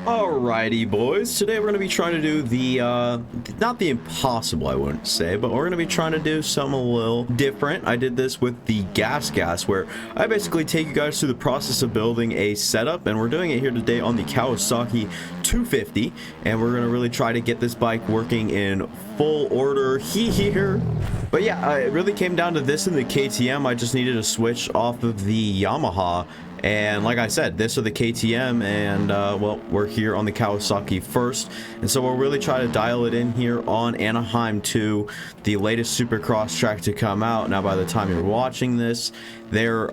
Alrighty, boys. Today we're going to be trying to do the, not the impossible, I wouldn't say, but we're going to be trying to do something a little different. I did this with the gas, where I basically take you guys through the process of building a setup, and we're doing it here today on the Kawasaki 250, and we're going to really try to get this bike working in full order here. But yeah, it really came down to this in the KTM. I just needed to switch off of the Yamaha. And like I said, this are the KTM, and well, we're here on the Kawasaki first, and so we'll really try to dial it in here on Anaheim 2, the latest Supercross track to come out. Now, by the time you're watching this, there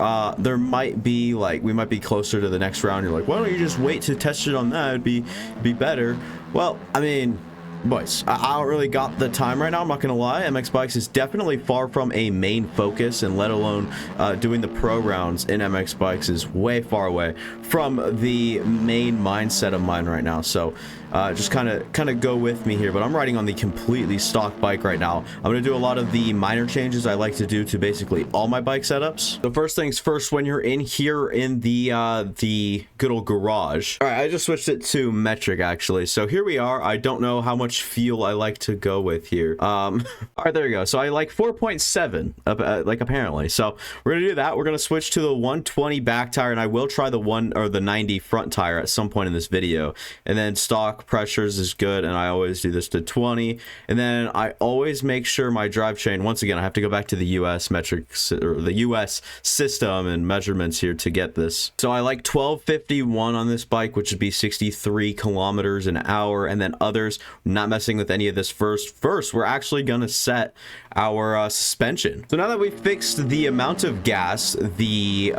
might be like, we might be closer to the next round. You're like, why don't you just wait to test it on that? It'd be better. Well, I mean, boys, I don't really got the time right now, I'm not gonna lie. MX Bikes is definitely far from a main focus, and let alone doing the pro rounds in MX Bikes is way far away from the main mindset of mine right now. So just kind of go with me here, but I'm riding on the completely stock bike right now. I'm gonna do a lot of the minor changes I like to do to basically all my bike setups. So first things first, when you're in here in the good old garage, all right, I just switched it to metric actually. So here we are. I don't know how much fuel I like to go with here. All right, there we go. So I like 4.7 like apparently. So we're gonna do that. We're gonna switch to the 120 back tire, and I will try the 90 front tire at some point in this video. And then stock pressures is good, and I always do this to 20. And then I always make sure my drivetrain, once again, I have to go back to the US metrics, or the US system and measurements here to get this. So I like 1251 on this bike, which would be 63 kilometers an hour. And then others, not messing with any of this first, we're actually gonna set our suspension. So now that we've fixed the amount of gas, the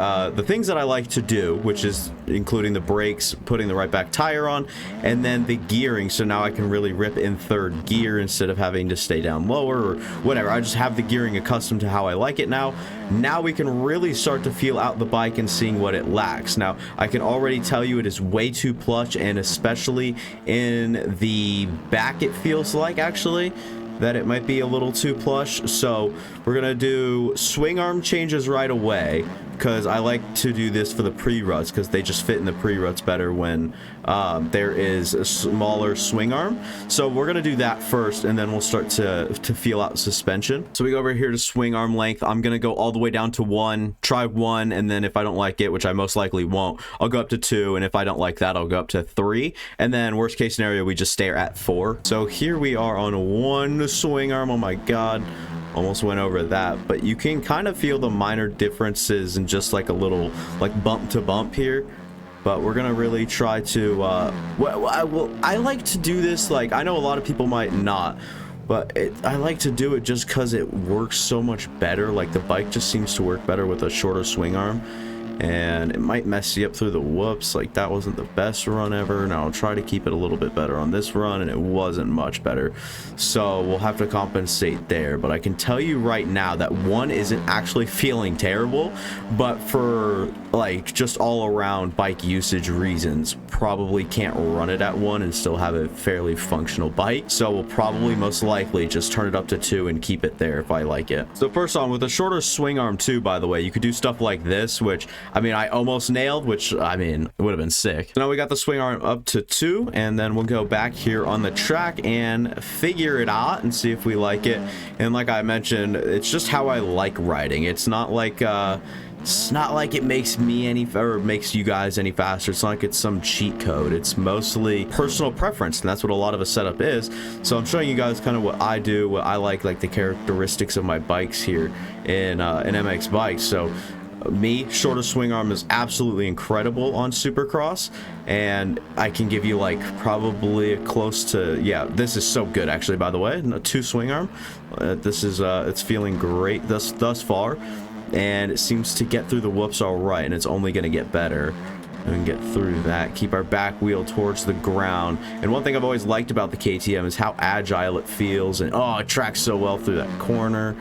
things that I like to do, which is including the brakes, putting the right back tire on, and then the gearing, so now I can really rip in third gear instead of having to stay down lower or whatever. I just have the gearing accustomed to how I like it now. Now we can really start to feel out the bike and seeing what it lacks. Now I can already tell you it is way too plush, and especially in the back it feels like actually that it might be a little too plush. So we're gonna do swing arm changes right away, because I like to do this for the pre-ruts, because they just fit in the pre-ruts better when there is a smaller swing arm. So we're gonna do that first, and then we'll start to feel out suspension. So we go over here to swing arm length. I'm gonna go all the way down to 1, try 1, and then if I don't like it, which I most likely won't, I'll go up to 2, and if I don't like that, I'll go up to 3, and then worst case scenario, we just stay at 4. So here we are on 1 swing arm. Oh my god, almost went over that, but you can kind of feel the minor differences and just like a little like bump to bump here. But we're gonna really try to I like to do this, like, I know a lot of people might not, but I like to do it just because it works so much better. Like the bike just seems to work better with a shorter swing arm, and it might mess you up through the whoops. Like that wasn't the best run ever. Now I'll try to keep it a little bit better on this run, and it wasn't much better, so we'll have to compensate there. But I can tell you right now that 1 isn't actually feeling terrible, but for like just all around bike usage reasons, probably can't run it at 1 and still have a fairly functional bike. So we'll probably most likely just turn it up to 2 and keep it there if I like it. So first on, with a shorter swing arm too, by the way, you could do stuff like this, which I mean I almost nailed, which I mean it would have been sick. So now we got the swing arm up to 2, and then we'll go back here on the track and figure it out and see if we like it. And like I mentioned, it's just how I like riding. It's not like it makes me any, or makes you guys any faster. It's not like it's some cheat code. It's mostly personal preference, and that's what a lot of a setup is. So I'm showing you guys kind of what I do, what I like the characteristics of my bikes here in MX Bikes. So me, shorter swing arm is absolutely incredible on Supercross, and I can give you like probably close to, yeah, this is so good actually, by the way. 2 swing arm, this is it's feeling great thus far, and it seems to get through the whoops all right, and it's only going to get better. We can get through that, keep our back wheel towards the ground. And one thing I've always liked about the KTM is how agile it feels, and oh, it tracks so well through that corner,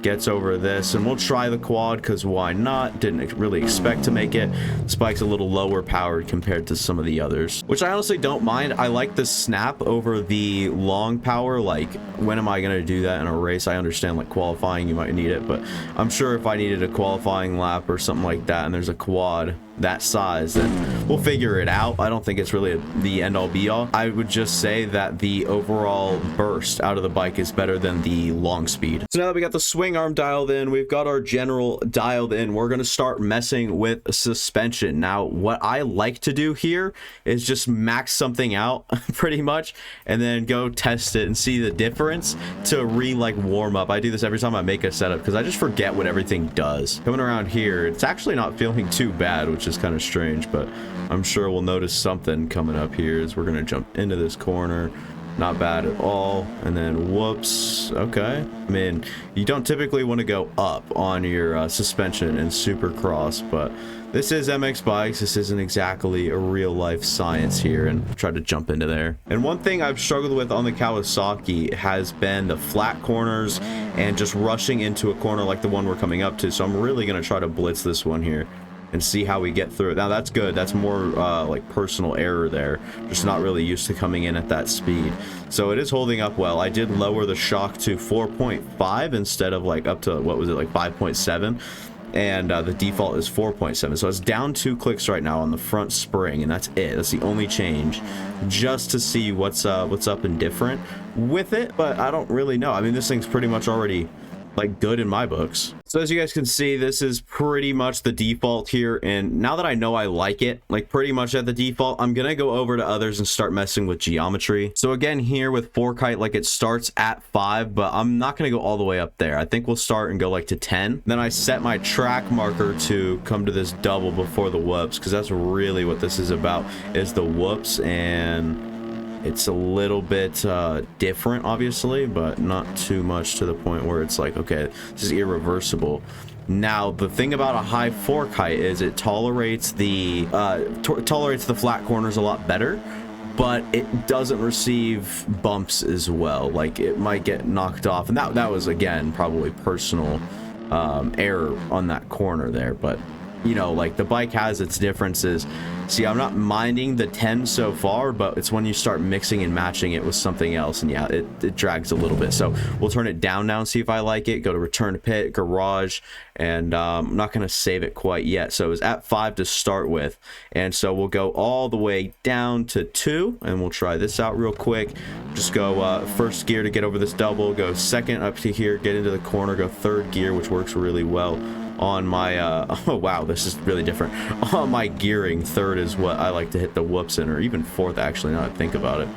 gets over this. And we'll try the quad, because why not? Didn't really expect to make it. This bike's a little lower powered compared to some of the others, which I honestly don't mind. I like the snap over the long power. Like, when am I going to do that in a race? I understand like qualifying you might need it, but I'm sure if I needed a qualifying lap or something like that and there's a quad, that size, then we'll figure it out. I don't think it's really the end all be all. I would just say that the overall burst out of the bike is better than the long speed. So now that we got the swing arm dialed in, we've got our general dialed in, we're going to start messing with suspension. Now, what I like to do here is just max something out pretty much, and then go test it and see the difference to warm up. I do this every time I make a setup because I just forget what everything does. Coming around here, it's actually not feeling too bad, which is kind of strange, but I'm sure we'll notice something coming up here as we're going to jump into this corner. Not bad at all. And then whoops. Okay, I mean, you don't typically want to go up on your suspension in Supercross, but this is MX bikes. This isn't exactly a real life science here, and try to jump into there. And one thing I've struggled with on the Kawasaki has been the flat corners and just rushing into a corner like the one we're coming up to. So I'm really going to try to blitz this one here and see how we get through it. Now that's good. That's more like personal error there. Just not really used to coming in at that speed. So it is holding up well. I did lower the shock to 4.5 instead of like up to, what was it, like 5.7. And the default is 4.7. So it's down 2 clicks right now on the front spring, and that's it. That's the only change, just to see what's up and different with it. But I don't really know. I mean, this thing's pretty much already like good in my books. So as you guys can see, this is pretty much the default here, and now that I know I like it like pretty much at the default, I'm gonna go over to others and start messing with geometry. So again, here with fork height, like it starts at 5, but I'm not gonna go all the way up there. I think we'll start and go like to 10. Then I set my track marker to come to this double before the whoops, because that's really what this is about, is the whoops. And it's a little bit different, obviously, but not too much to the point where it's like, okay, this is irreversible. Now, the thing about a high fork height is it tolerates the flat corners a lot better, but it doesn't receive bumps as well. Like, it might get knocked off, and that was, again, probably personal error on that corner there. But you know, like, the bike has its differences. See, I'm not minding the 10 so far, but it's when you start mixing and matching it with something else, and yeah, it drags a little bit. So we'll turn it down now and see if I like it. Go to return to pit, garage, and I'm not going to save it quite yet. So it was at 5 to start with, and so we'll go all the way down to 2, and we'll try this out real quick. Just go first gear to get over this double, go second up to here, get into the corner, go third gear, which works really well on my oh wow, this is really different. On my gearing, third is what I like to hit the whoops in, or even fourth, actually, now that I think about it.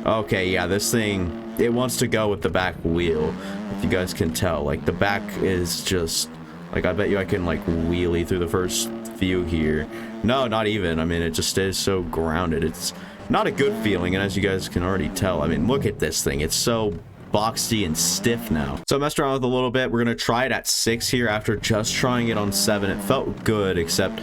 Okay, yeah, this thing, it wants to go with the back wheel, if you guys can tell. Like, the back is just like, I bet you I can like wheelie through the first few here. No, not even. I mean, it just is so grounded. It's not a good feeling, and as you guys can already tell, I mean, look at this thing. It's so boxy and stiff now. So I messed around with it a little bit. We're gonna try it at 6 here after just trying it on 7. It felt good, except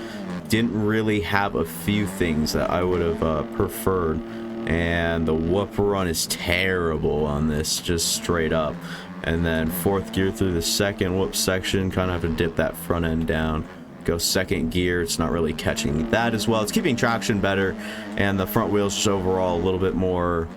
didn't really have a few things that I would have preferred. And the whoop run is terrible on this, just straight up. And then fourth gear through the second whoop section, kind of have to dip that front end down. Go second gear, it's not really catching that as well. It's keeping traction better, and the front wheel's just overall a little bit more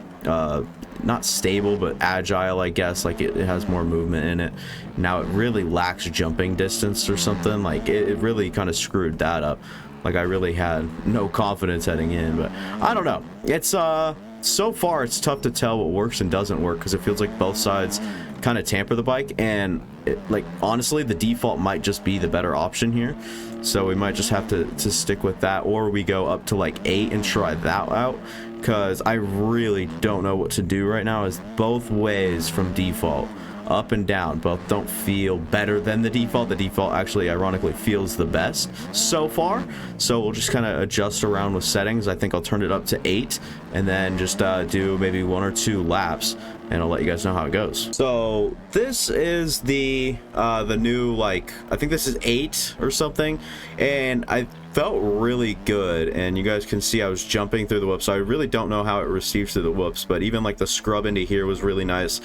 not stable, but agile, I guess. Like, it has more movement in it. Now it really lacks jumping distance or something. Like, it really kind of screwed that up. Like, I really had no confidence heading in, but I don't know. It's so far it's tough to tell what works and doesn't work, because it feels like both sides kind of tamper the bike, and like, honestly, the default might just be the better option here. So we might just have to stick with that, or we go up to like 8 and try that out, because I really don't know what to do right now, as both ways from default, up and down, both don't feel better than the default. The default actually, ironically, feels the best so far. So we'll just kind of adjust around with settings. I think I'll turn it up to 8, and then just do maybe 1 or 2 laps, and I'll let you guys know how it goes. So this is the new, like, I think this is 8 or something, and I felt really good, and you guys can see I was jumping through the whoops. So I really don't know how it receives through the whoops, but even like the scrub into here was really nice,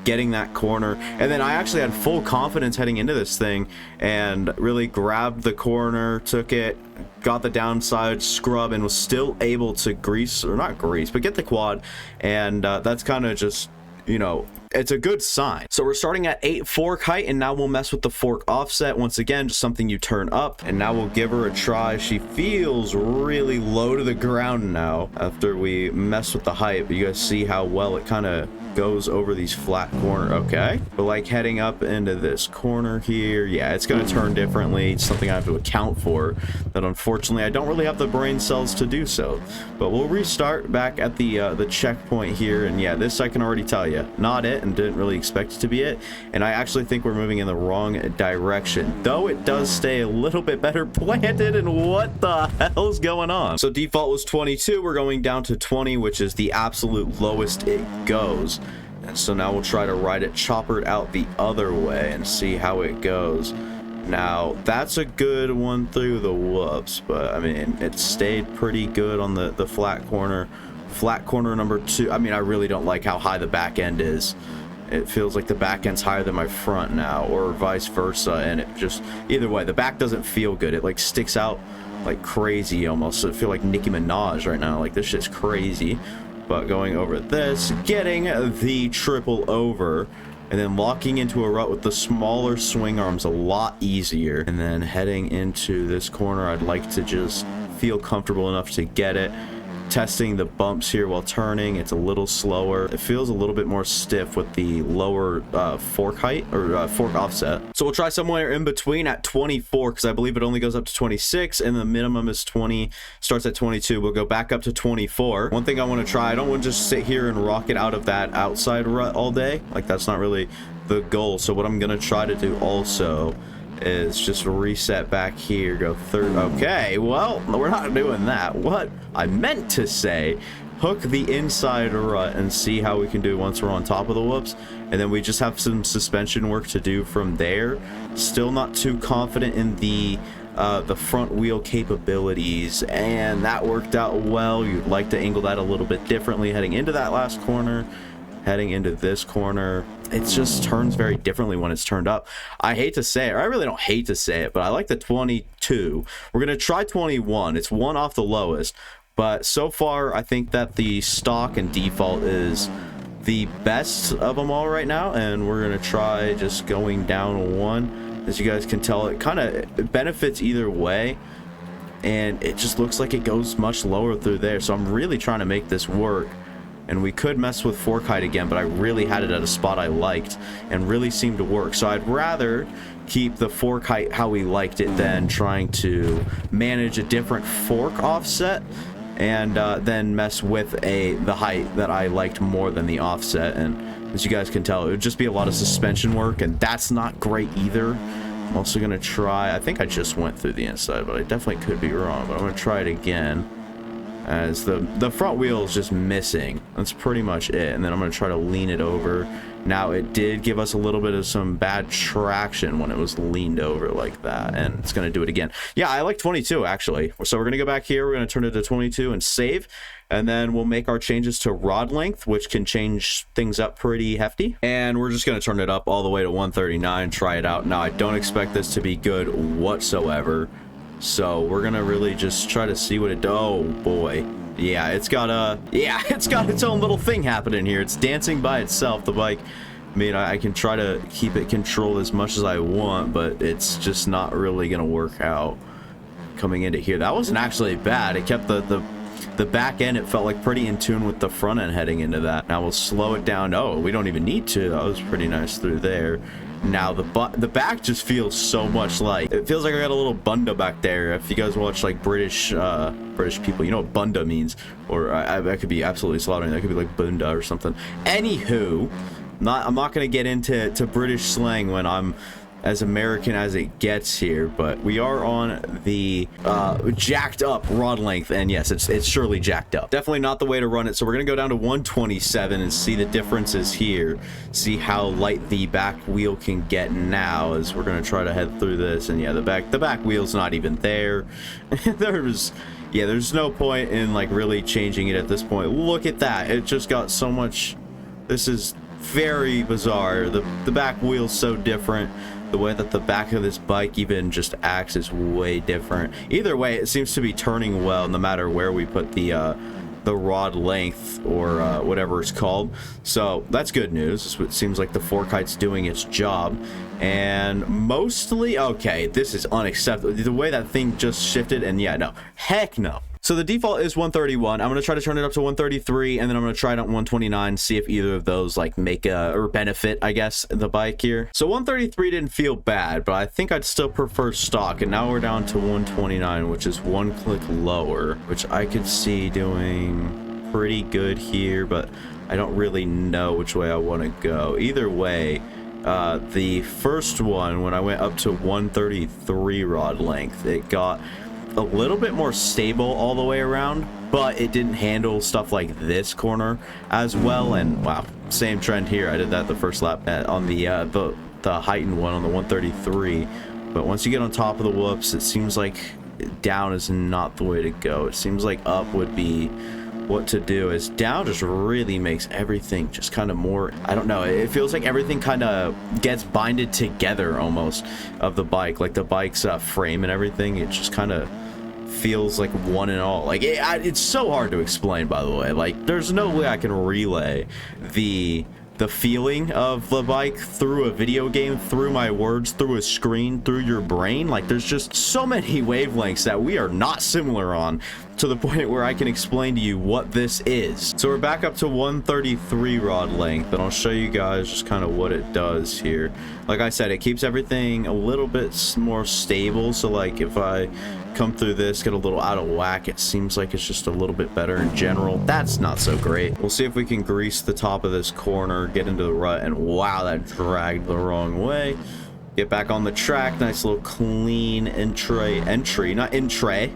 getting that corner. And then I actually had full confidence heading into this thing, and really grabbed the corner, took it, got the downside scrub, and was still able to grease, or not grease, but get the quad. And that's kind of just, you know, it's a good sign. So we're starting at 8 fork height, and now we'll mess with the fork offset. Once again, just something you turn up, and now we'll give her a try. She feels really low to the ground now after we mess with the height, but you guys see how well it kind of goes over these flat corner. Okay, but like heading up into this corner here, yeah, it's going to turn differently. It's something I have to account for, that unfortunately I don't really have the brain cells to do so. But we'll restart back at the checkpoint here, and yeah, this I can already tell you, not it, and didn't really expect it to be it. And I actually think we're moving in the wrong direction, though it does stay a little bit better planted. And what the hell's going on? So default was 22, we're going down to 20, which is the absolute lowest it goes. And so now we'll try to ride it choppered out the other way and see how it goes. Now that's a good one through the whoops, but I mean, it stayed pretty good on the flat corner. Flat corner number 2, I mean, I really don't like how high the back end is. It feels like the back end's higher than my front now, or vice versa, and it just, either way, the back doesn't feel good. It like sticks out like crazy almost. I feel like Nicki Minaj right now, like this shit's crazy. But going over this, getting the triple over, and then locking into a rut with the smaller swing arms a lot easier. And then heading into this corner, I'd like to just feel comfortable enough to get it. Testing the bumps here while turning, it's a little slower. It feels a little bit more stiff with the lower fork height, or fork offset. So we'll try somewhere in between at 24, because I believe it only goes up to 26 and the minimum is 20, starts at 22. We'll go back up to 24. One thing I want to try, I don't want to just sit here and rock it out of that outside rut all day. Like, that's not really the goal. So what I'm going to try to do also is just reset back here, go third. Okay, well, we're not doing that. What I meant to say, hook the inside rut and see how we can do once we're on top of the whoops, and then we just have some suspension work to do from there. Still not too confident in the front wheel capabilities, and that worked out well. You'd like to angle that a little bit differently heading into that last corner. Heading into this corner, it just turns very differently when it's turned up. I hate to say it, or I really don't hate to say it, but I like the 22. We're going to try 21. It's one off the lowest, but so far I think that the stock and default is the best of them all right now, and we're going to try just going down one. As you guys can tell, it kind of benefits either way, and it just looks like it goes much lower through there. So I'm really trying to make this work. And we could mess with fork height again, but I really had it at a spot I liked and really seemed to work. So I'd rather keep the fork height how we liked it than trying to manage a different fork offset and then mess with the height that I liked more than the offset. And as you guys can tell, it would just be a lot of suspension work, and that's not great either. I'm also going to try, I think I just went through the inside, but I definitely could be wrong, but I'm going to try it again. As the front wheel is just missing. That's pretty much it. And then I'm going to try to lean it over. Now, it did give us a little bit of some bad traction when it was leaned over like that, and it's going to do it again. Yeah, I like 22 actually. So we're going to go back here, we're going to turn it to 22 and save, and then we'll make our changes to rod length, which can change things up pretty hefty. And we're just going to turn it up all the way to 139, try it out. Now, I don't expect this to be good whatsoever, so we're gonna really just try to see what it does. Oh boy, yeah, it's got its own little thing happening here. It's dancing by itself, the bike. I mean, I can try to keep it controlled as much as I want, but it's just not really gonna work out. Coming into here, that wasn't actually bad. It kept the back end, it felt like pretty in tune with the front end heading into that. Now we'll slow it down. Oh, we don't even need to. That was pretty nice through there. Now the back just feels so much like, it feels like I got a little bunda back there. If you guys watch like British people, you know what bunda means, or I could be absolutely slaughtering. That could be like bunda or something. Anywho, I'm not gonna get into British slang when I'm as American as it gets here, but we are on the jacked up rod length, and yes, it's surely jacked up. Definitely not the way to run it. So we're gonna go down to 127 and see the differences here, see how light the back wheel can get now, as we're gonna try to head through this. And yeah, the back wheel's not even there. There's no point in like really changing it at this point. Look at that, it just got so much. This is very bizarre. The back wheel's so different. The way that the back of this bike even just acts is way different. Either way, it seems to be turning well no matter where we put the the rod length, or whatever it's called. So that's good news. It seems like the fork height's doing its job. And mostly, okay, this is unacceptable. The way that thing just shifted, and yeah, no, heck no. So the default is 131. I'm going to try to turn it up to 133, and then I'm going to try it on 129, see if either of those like make or benefit, I guess, the bike here. So 133 didn't feel bad, but I think I'd still prefer stock. And now we're down to 129, which is one click lower, which I could see doing pretty good here, but I don't really know which way I want to go. Either way, the first one, when I went up to 133 rod length, it got a little bit more stable all the way around, but it didn't handle stuff like this corner as well. And wow, same trend here. I did that the first lap on the heightened one on the 133, but once you get on top of the whoops, it seems like down is not the way to go. It seems like up would be what to do, as down just really makes everything just kind of more, I don't know, it feels like everything kind of gets binded together almost of the bike, like the bike's frame and everything. It just kind of feels like one and all. Like it's so hard to explain, by the way. Like there's no way I can relay the feeling of the bike through a video game, through my words, through a screen, through your brain. Like there's just so many wavelengths that we are not similar on, to the point where I can explain to you what this is. So we're back up to 133 rod length, and I'll show you guys just kind of what it does here. Like I said, it keeps everything a little bit more stable. So like if I come through this, get a little out of whack, it seems like it's just a little bit better in general. That's not so great. We'll see if we can grease the top of this corner, get into the rut, and wow, that dragged the wrong way. Get back on the track. Nice little clean entry, not in-tray.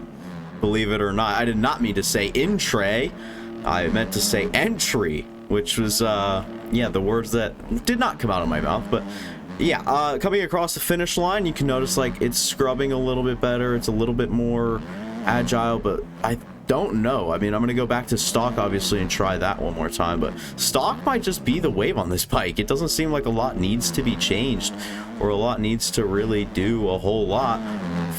Believe it or not, I did not mean to say in-tray. I meant to say entry, which was yeah, the words that did not come out of my mouth. But yeah, coming across the finish line, you can notice like it's scrubbing a little bit better. It's a little bit more agile, but I don't know. I mean, I'm gonna go back to stock obviously and try that one more time, but stock might just be the wave on this bike. It doesn't seem like a lot needs to be changed, or a lot needs to really do a whole lot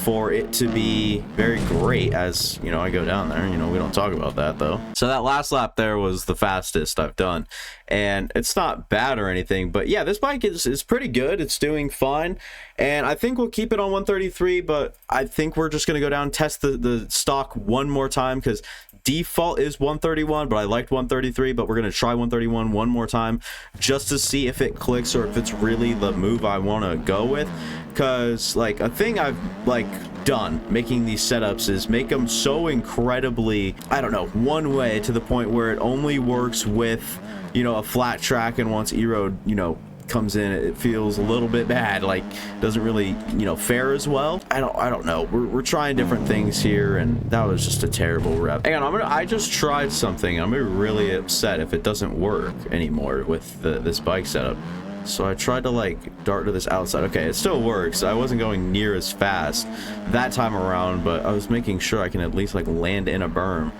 for it to be very great. As you know, I go down there, you know, we don't talk about that though. So that last lap there was the fastest I've done, and it's not bad or anything, but yeah, this bike is pretty good. It's doing fine, and I think we'll keep it on 133, but I think we're just gonna go down and test the stock one more time, because default is 131, but I liked 133, but we're gonna try 131 one more time just to see if it clicks, or if it's really the move I want to go with. Because like a thing I've like done making these setups is make them so incredibly, I don't know, one way, to the point where it only works with, you know, a flat track, and once E-road, you know, comes in, it feels a little bit bad, like doesn't really, you know, fare as well. I don't know, we're trying different things here, and that was just a terrible rep. Hang on, I just tried something. I'm gonna be really upset if it doesn't work anymore with this bike setup. So I tried to like dart to this outside. Okay, it still works. I wasn't going near as fast that time around, but I was making sure I can at least like land in a berm.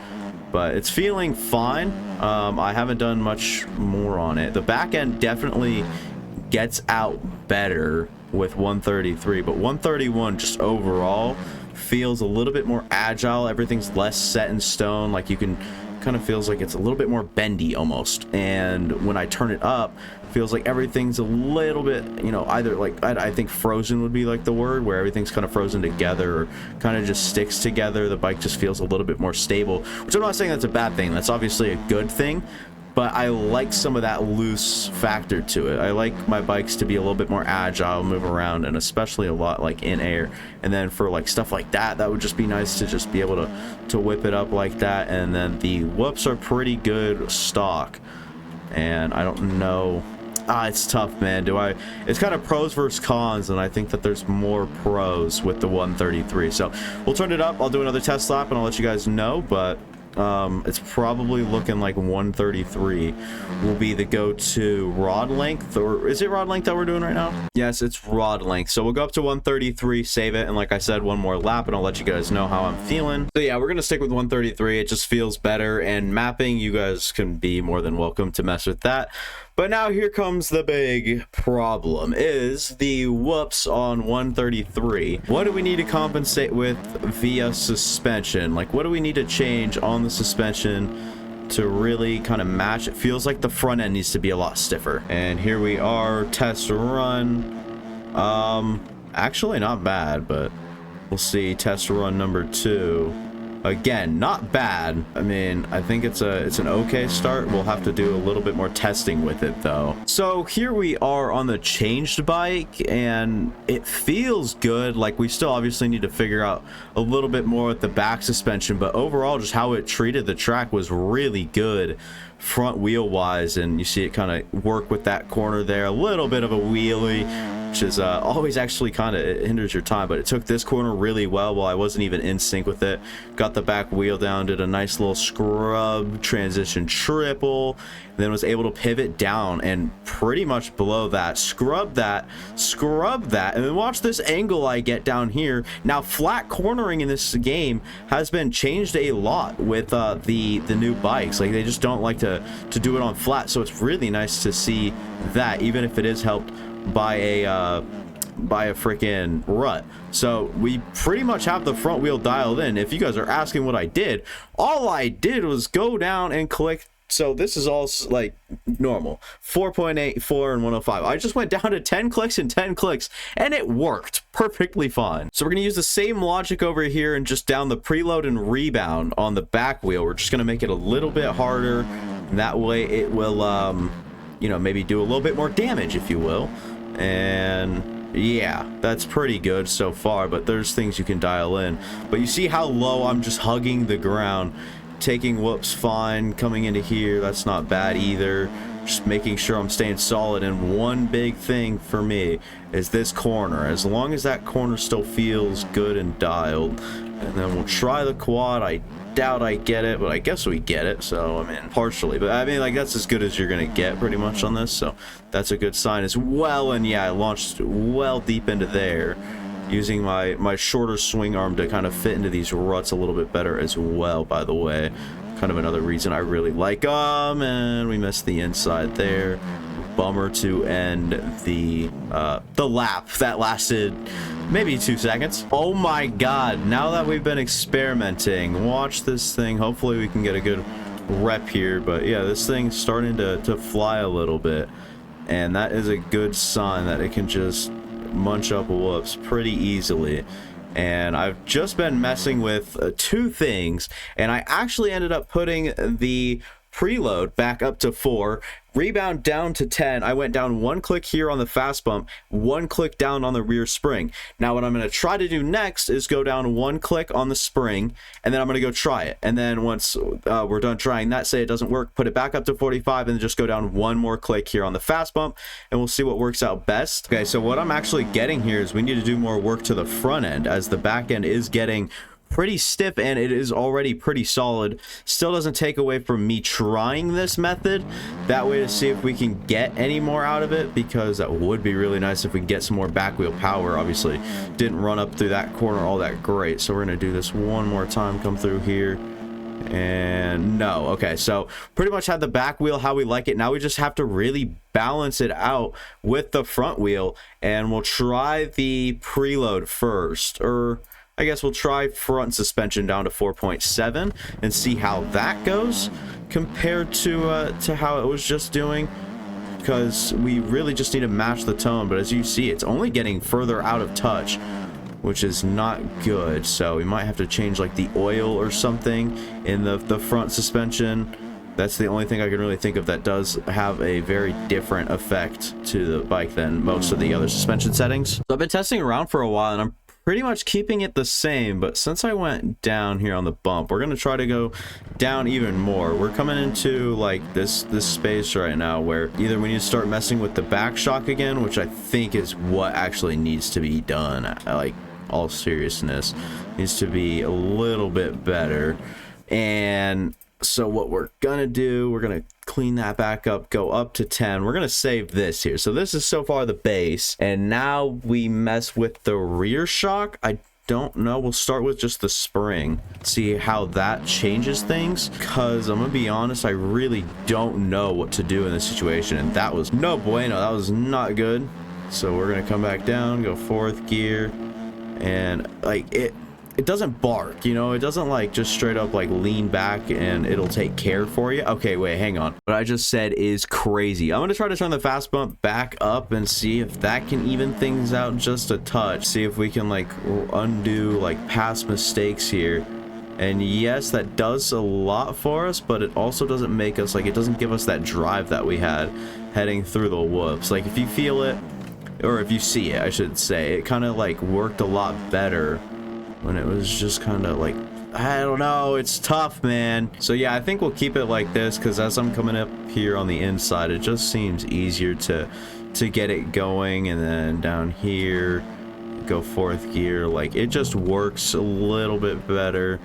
But it's feeling fine. I haven't done much more on it. The back end definitely gets out better with 133, but 131 just overall feels a little bit more agile. Everything's less set in stone. Like you can kind of feels like it's a little bit more bendy almost. And when I turn it up, feels like everything's a little bit, you know, either like I think frozen would be like the word, where everything's kind of frozen together, or kind of just sticks together. The bike just feels a little bit more stable, which I'm not saying that's a bad thing. That's obviously a good thing, but I like some of that loose factor to it. I like my bikes to be a little bit more agile, move around, and especially a lot like in air. And then for like stuff like that, that would just be nice to just be able to whip it up like that. And then the whoops are pretty good stock, and I don't know. It's tough, man. It's kind of pros versus cons, and I think that there's more pros with the 133. So we'll turn it up. I'll do another test lap and I'll let you guys know, but it's probably looking like 133 will be the go-to rod length. Or is it rod length that we're doing right now? Yes, it's rod length. So we'll go up to 133, save it, and like I said, one more lap, and I'll let you guys know how I'm feeling. So yeah, we're gonna stick with 133. It just feels better, and mapping, you guys can be more than welcome to mess with that. But now here comes the big problem, is the whoops on 133. What do we need to compensate with via suspension? Like, what do we need to change on the suspension to really kind of match. It feels like the front end needs to be a lot stiffer. And here we are, test run. Actually not bad, but we'll see. Test run number 2. Again, not bad. I mean, I think it's an okay start. We'll have to do a little bit more testing with it though. So here we are on the changed bike, and it feels good. Like, we still obviously need to figure out a little bit more with the back suspension, but overall just how it treated the track was really good front wheel wise. And you see it kind of work with that corner there, a little bit of a wheelie, which is always actually kind of hinders your time, but it took this corner really well while I wasn't even in sync with it. Got the back wheel down, did a nice little scrub transition triple, then was able to pivot down and pretty much below that, scrub that, and then watch this angle I get down here. Now, flat cornering in this game has been changed a lot with the new bikes. Like, they just don't like to do it on flat, so it's really nice to see that, even if it is helped by a freaking rut. So we pretty much have the front wheel dialed in. If you guys are asking what I did, all I did was go down and click. So this is all like normal 4.8, 4, and 105. I just went down to 10 clicks and 10 clicks, and it worked perfectly fine. So we're going to use the same logic over here and just down the preload and rebound on the back wheel. We're just going to make it a little bit harder, and that way it will you know, maybe do a little bit more damage, if you will. And yeah, that's pretty good so far, but there's things you can dial in. But you see how low I'm just hugging the ground, taking whoops fine, coming into here, that's not bad either. Just making sure I'm staying solid. And one big thing for me is this corner. As long as that corner still feels good and dialed, and then we'll try the quad. I doubt I get it, but I guess we get it, so I mean, partially, but I mean, like, that's as good as you're gonna get pretty much on this, so that's a good sign as well. And yeah, I launched well deep into there, using my shorter swing arm to kind of fit into these ruts a little bit better as well, by the way. Kind of another reason I really like them. And we missed the inside there. Bummer to end the lap that lasted maybe 2 seconds. Oh my god, now that we've been experimenting, watch this thing. Hopefully we can get a good rep here, but yeah, this thing's starting to fly a little bit, and that is a good sign that it can just munch up whoops pretty easily. And I've just been messing with 2 things, and I actually ended up putting the preload back up to 4, rebound down to 10. I went down 1 click here on the fast bump, 1 click down on the rear spring. Now what I'm going to try to do next is go down 1 click on the spring, and then I'm going to go try it. And then once we're done trying that, say it doesn't work, put it back up to 45, and then just go down 1 more click here on the fast bump, and we'll see what works out best. Okay, so what I'm actually getting here is we need to do more work to the front end, as the back end is getting pretty stiff, and it is already pretty solid. Still doesn't take away from me trying this method that way to see if we can get any more out of it, because that would be really nice if we get some more back wheel power. Obviously didn't run up through that corner all that great, so we're gonna do this one more time. Come through here, and no. Okay, so pretty much had the back wheel how we like it. Now we just have to really balance it out with the front wheel, and we'll try the preload first, or I guess we'll try front suspension down to 4.7 and see how that goes compared to how it was just doing, because we really just need to match the tone. But as you see, it's only getting further out of touch, which is not good. So we might have to change like the oil or something in the front suspension. That's the only thing I can really think of that does have a very different effect to the bike than most of the other suspension settings. So I've been testing around for a while, and I'm pretty much keeping it the same, but since I went down here on the bump, we're gonna try to go down even more. We're coming into like this space right now where either we need to start messing with the back shock again, which I think is what actually needs to be done. Like, all seriousness, needs to be a little bit better. And so what we're gonna do, we're gonna clean that back up, go up to 10. We're gonna save this here. So this is so far the base, and now we mess with the rear shock. I don't know, we'll start with just the spring, see how that changes things, because I'm gonna be honest, I really don't know what to do in this situation, and that was no bueno. That was not good. So we're gonna come back down, go 4th gear, and like it doesn't bark, you know, it doesn't like just straight up like lean back and it'll take care for you. Okay, wait, hang on. What I just said is crazy. I'm gonna try to turn the fast bump back up and see if that can even things out just a touch. See if we can like undo like past mistakes here. And yes, that does a lot for us, but it also doesn't make us like, it doesn't give us that drive that we had heading through the whoops. Like if you feel it, or if you see it, I should say, it kind of like worked a lot better when it was just kind of like, I don't know, it's tough, man. So yeah, I think we'll keep it like this, because as I'm coming up here on the inside, it just seems easier to get it going. And then down here, go fourth gear, like it just works a little bit better.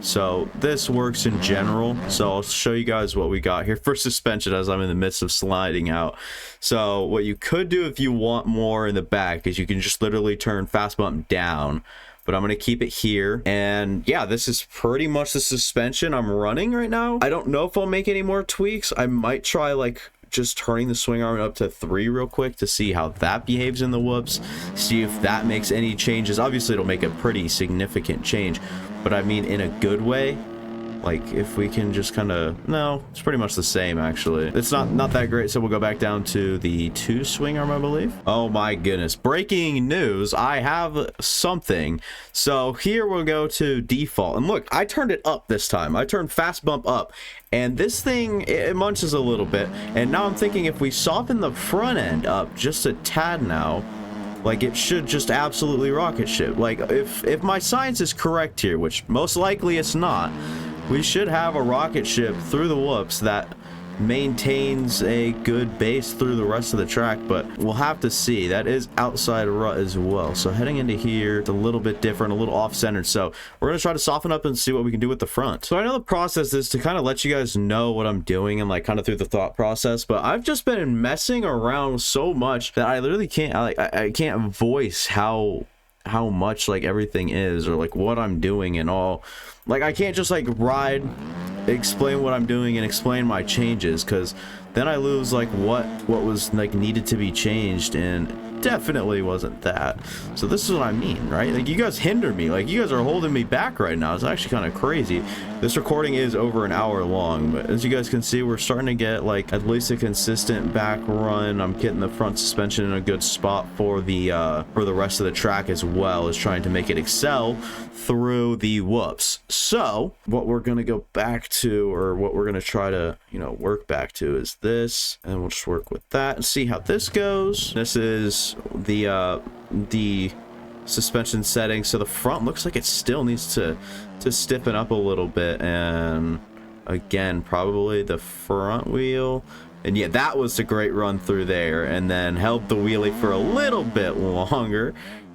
So this works in general. So I'll show you guys what we got here for suspension as I'm in the midst of sliding out. So what you could do if you want more in the back is you can just literally turn fast bump down, but I'm going to keep it here. And yeah, this is pretty much the suspension I'm running right now. I don't know if I'll make any more tweaks. I might try like just turning the swing arm up to 3 real quick to see how that behaves in the whoops, see if that makes any changes. Obviously it'll make a pretty significant change, but I mean in a good way. Like if we can just kind of, no, it's pretty much the same actually. It's not that great. So we'll go back down to the 2 swing arm, I believe. Oh my goodness, breaking news, I have something. So here we'll go to default, and look, I turned it up this time. I turned fast bump up, and this thing, it munches a little bit. And now I'm thinking if we soften the front end up just a tad now, like it should just absolutely rocket ship. Like if my science is correct here, which most likely it's not, we should have a rocket ship through the whoops that maintains a good base through the rest of the track, but we'll have to see. That is outside rut as well. So heading into here, it's a little bit different, a little off-centered. So we're going to try to soften up and see what we can do with the front. So I know the process is to kind of let you guys know what I'm doing and like kind of through the thought process, but I've just been messing around so much that I literally can't, I can't voice how much like everything is, or like what I'm doing and all. Like I can't just like ride, explain what I'm doing and explain my changes, because then I lose like what was like needed to be changed, and definitely wasn't that. So this is what I mean, right? Like you guys hinder me, like you guys are holding me back right now. It's actually kind of crazy. This recording is over an hour long, but as you guys can see, we're starting to get like at least a consistent back run. I'm getting the front suspension in a good spot for the rest of the track, as well as trying to make it excel through the whoops. So what we're gonna go back to, or what we're gonna try to, you know, work back to, is this, and we'll just work with that and see how this goes. This is the suspension setting. So the front looks like it still needs to stiffen up a little bit, and again probably the front wheel. And yeah, that was a great run through there, and then held the wheelie for a little bit longer.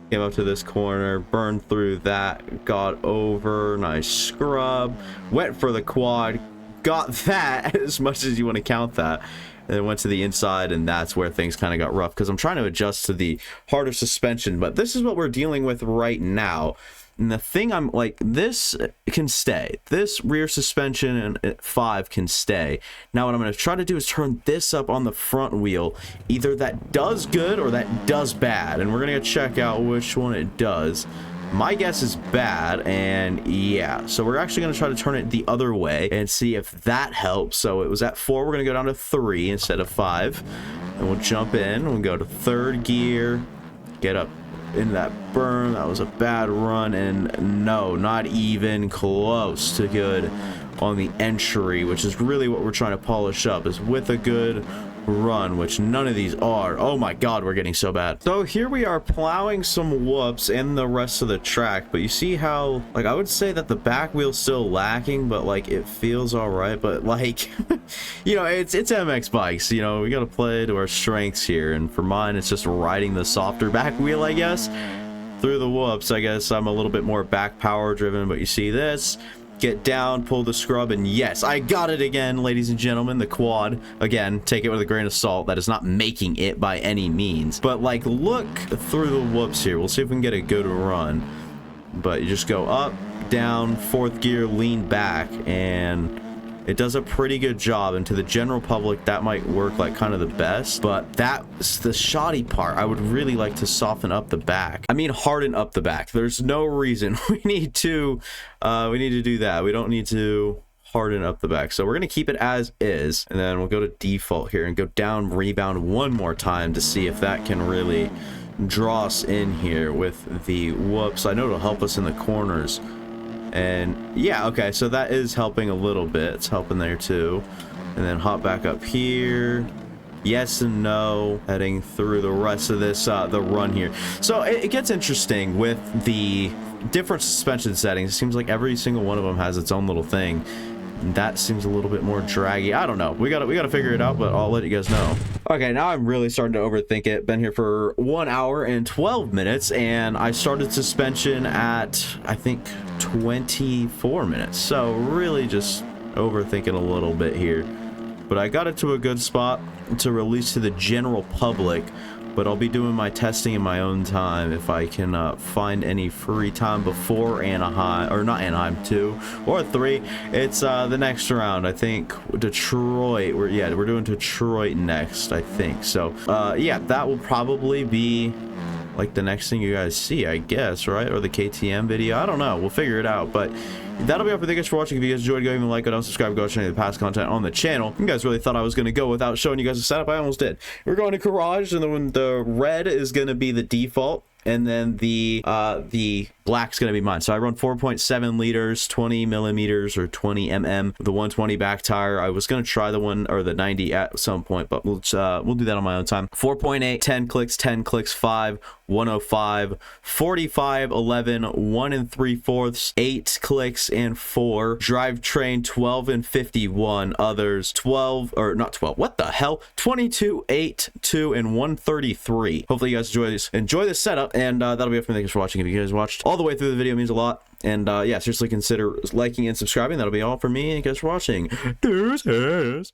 Came up to this corner, burned through that, got over, nice scrub, went for the quad, got that, as much as you want to count that, and then went to the inside, and that's where things kind of got rough, because I'm trying to adjust to the harder suspension. But this is what we're dealing with right now. And the thing, I'm like, this can stay. This rear suspension and 5 can stay. Now what I'm going to try to do is turn this up on the front wheel. Either that does good or that does bad. And we're going to check out which one it does. My guess is bad, and yeah. So we're actually going to try to turn it the other way and see if that helps. So it was at 4. We're going to go down to 3 instead of 5. And we'll jump in. We'll go to 3rd gear. Get up in that burn. That was a bad run, and no, not even close to good on the entry, which is really what we're trying to polish up, is with a good run, which none of these are. Oh my god, we're getting so bad. So here we are plowing some whoops in the rest of the track, but you see how, like, I would say that the back wheel's still lacking, but like it feels all right. But like you know, it's MX bikes, you know, we got to play to our strengths here, and for mine it's just riding the softer back wheel, I guess, through the whoops. I guess I'm a little bit more back power driven, but you see this, get down, pull the scrub, and yes, I got it again, ladies and gentlemen. The quad, again, take it with a grain of salt. That is not making it by any means, but like, look through the whoops here. We'll see if we can get a good run. But you just go up, down, 4th gear, lean back, and It does a pretty good job, and to the general public that might work like kind of the best, but that's the shoddy part. I would really like to soften up the back. I mean harden up the back. There's no reason we need to do that. We don't need to harden up the back, so we're gonna keep it as is, and then we'll go to default here and go down rebound one more time to see if that can really draw us in here with the whoops. I know it'll help us in the corners, and yeah, okay, so that is helping a little bit. It's helping there too. And then hop back up here, yes and no, heading through the rest of this the run here. So it gets interesting with the different suspension settings. It seems like every single one of them has its own little thing. That seems a little bit more draggy. I don't know. We gotta figure it out, but I'll let you guys know. Okay, now I'm really starting to overthink it. Been here for 1 hour and 12 minutes, and I started suspension at, I think, 24 minutes. So really just overthinking a little bit here. But I got it to a good spot to release to the general public. But I'll be doing my testing in my own time if I can find any free time before Anaheim, or not Anaheim 2 or 3. It's the next round, I think. Detroit. We're doing Detroit next, I think. So yeah, that will probably be like the next thing you guys see, I guess, right? Or the KTM video. I don't know. We'll figure it out. But that'll be all for you guys for watching. If you guys enjoyed, go even like it, don't subscribe, go watch any of the past content on the channel. You guys really thought I was going to go without showing you guys the setup. I almost did. We're going to garage, and then the red is going to be the default, and then the black's going to be mine. So I run 4.7 liters, 20 millimeters or 20 mm, the 120 back tire. I was going to try the 90 at some point, but we'll do that on my own time. 4.8, 10 clicks, 5, 105, 45, 11, 1 3/4, 8 clicks and 4. Drivetrain 12 and 51. Others 12, or not 12. What the hell? 22, 8, 2 and 133. Hopefully you guys enjoy this setup, and that'll be it for me. Thanks for watching. If you guys watched all the way through the video, it means a lot. And yeah, seriously consider liking and subscribing. That'll be all for me. Thanks for watching. Deuces.